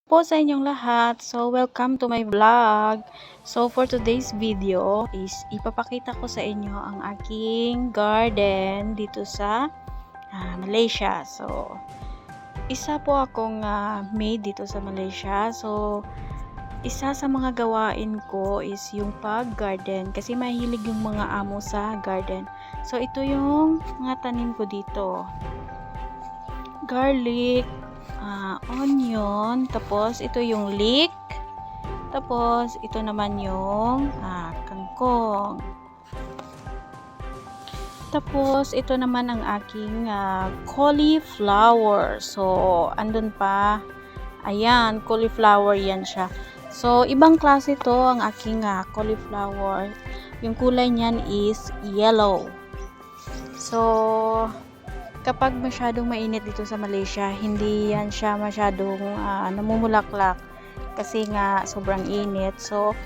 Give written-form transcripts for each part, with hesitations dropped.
Po sa inyong lahat. So, welcome to my vlog. So, for today's video is ipapakita ko sa inyo ang aking garden dito sa Malaysia. So, isa po akong maid dito sa Malaysia. So, isa sa mga gawain ko is yung pag-garden kasi mahilig yung mga amo sa garden. So, ito yung mga tanim ko dito. Garlic, onion, tapos ito yung leek, tapos ito naman yung kangkong, tapos ito naman ang aking cauliflower. So andun pa, ayan, cauliflower yan siya. So ibang klase to ang aking cauliflower. Yung kulay niyan is yellow. So kapag masyadong mainit dito sa Malaysia, hindi yan siya masyadong namumulaklak kasi nga sobrang init. So,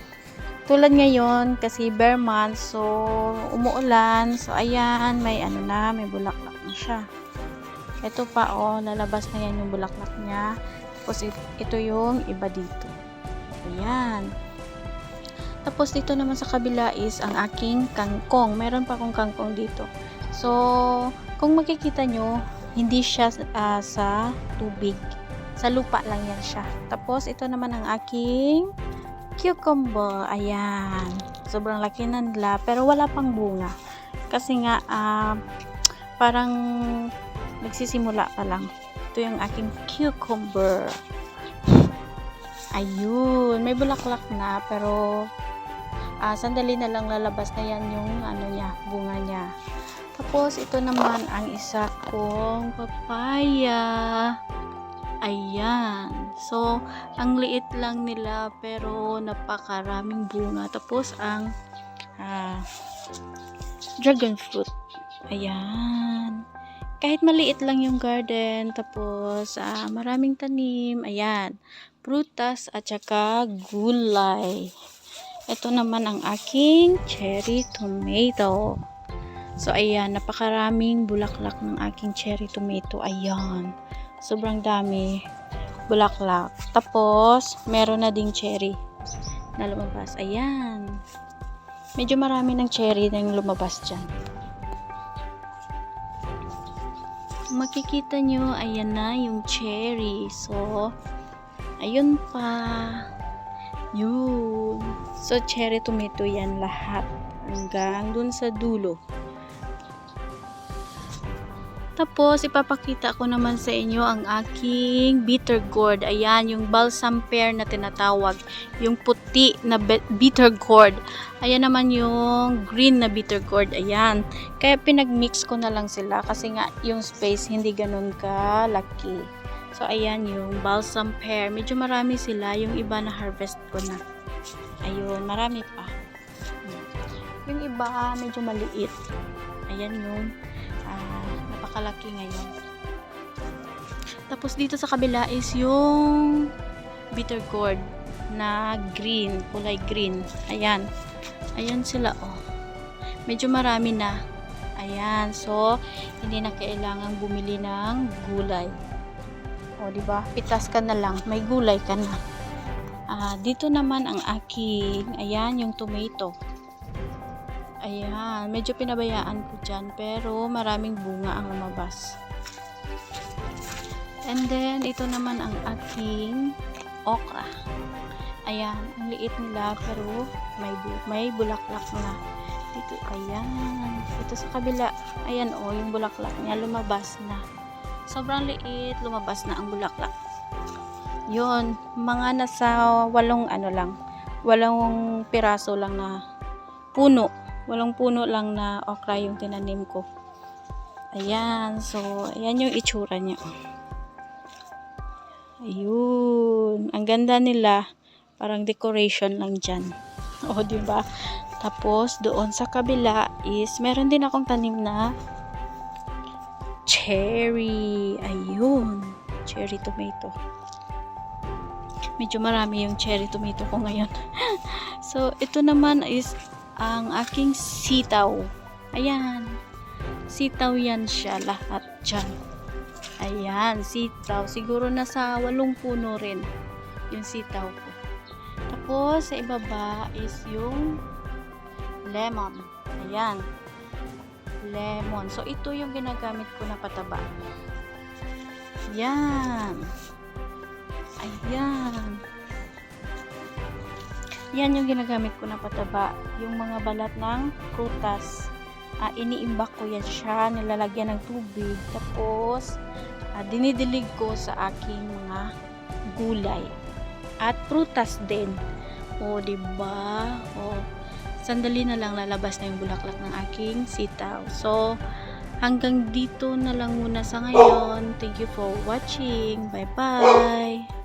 tulad ngayon, kasi bare month, so umuulan. So, ayan, may may bulaklak na siya. Ito pa, lalabas na yan yung bulaklak niya. Tapos, ito yung iba dito. Ayan. Tapos, dito naman sa kabila is ang aking kangkong. Meron pa akong kangkong dito. So, kung makikita nyo, hindi siya sa tubig. Sa lupa lang yan siya. Tapos, ito naman ang aking cucumber. Ayan. Sobrang laki na nila. Pero wala pang bunga. Kasi nga, parang nagsisimula pa lang. Ito yung aking cucumber. Ayun. May bulaklak na. Pero, sandali na lang lalabas na yan yung bunga niya. Tapos, ito naman ang isa kong papaya. Ayan. So, ang liit lang nila pero napakaraming bunga. Tapos, ang dragon fruit. Ayan. Kahit maliit lang yung garden. Tapos, maraming tanim. Ayan. Prutas at saka gulay. Ito naman ang aking cherry tomato. So, ayan, napakaraming bulaklak ng aking cherry tomato. Ayan, sobrang dami bulaklak. Tapos, meron na ding cherry na lumabas. Ayan, medyo marami ng cherry na yung lumabas dyan. Makikita nyo, ayan na yung cherry. So, ayun pa. Yun. So, cherry tomato yan lahat. Hanggang dun sa dulo. Tapos, ipapakita ko naman sa inyo ang aking bitter gourd. Ayan, yung balsam pear na tinatawag. Yung puti na bitter gourd. Ayan naman yung green na bitter gourd. Ayan. Kaya pinagmix ko na lang sila kasi nga yung space hindi ganun kalaki. So, ayan yung balsam pear. Medyo marami sila. Yung iba na harvest ko na. Ayun, marami pa. Yung iba medyo maliit. Ayan yung napakalaki ngayon. Tapos dito sa kabila is yung bitter gourd na green, kulay green. Ayan. Ayan sila, medyo marami na. Ayan. So, hindi na kailangan bumili ng gulay. Di ba? Pitas ka na lang, may gulay ka na. Dito naman ang aking, ayan, yung tomato. Ayan, medyo pinabayaan ko dyan, pero maraming bunga ang lumabas. And then, ito naman ang aking okra. Ayan, ang liit nila, pero may bulaklak na. Dito, ayan. Ito sa kabila, ayan yung bulaklak niya, lumabas na. Sobrang liit, lumabas na ang bulaklak. Yun, mga nasa 8 piraso lang na puno. 8 puno lang na okra yung tinanim ko. Ayan. So, ayan yung itsura niya. Ayun. Ang ganda nila. Parang decoration lang dyan. Diba? Tapos, doon sa kabila is, meron din akong tanim na cherry. Ayun. Cherry tomato. Medyo marami yung cherry tomato ko ngayon. So, ito naman is ang aking sitaw. Ayan. Sitaw yan siya lahat dyan. Ayan, sitaw. Siguro nasa 8 puno rin. yung sitaw ko. Tapos, sa ibaba is yung lemon. Ayan. Lemon. So, ito yung ginagamit ko na pataba. Ayan. Ayan. Yan yung ginagamit ko na pataba. Yung mga balat ng prutas. Iniimbak ko yan siya. Nilalagyan ng tubig. Tapos, dinidilig ko sa aking mga gulay. At prutas din. O, diba? O, sandali na lang lalabas na yung bulaklak ng aking sitaw. So, hanggang dito na lang muna sa ngayon. Thank you for watching. Bye-bye!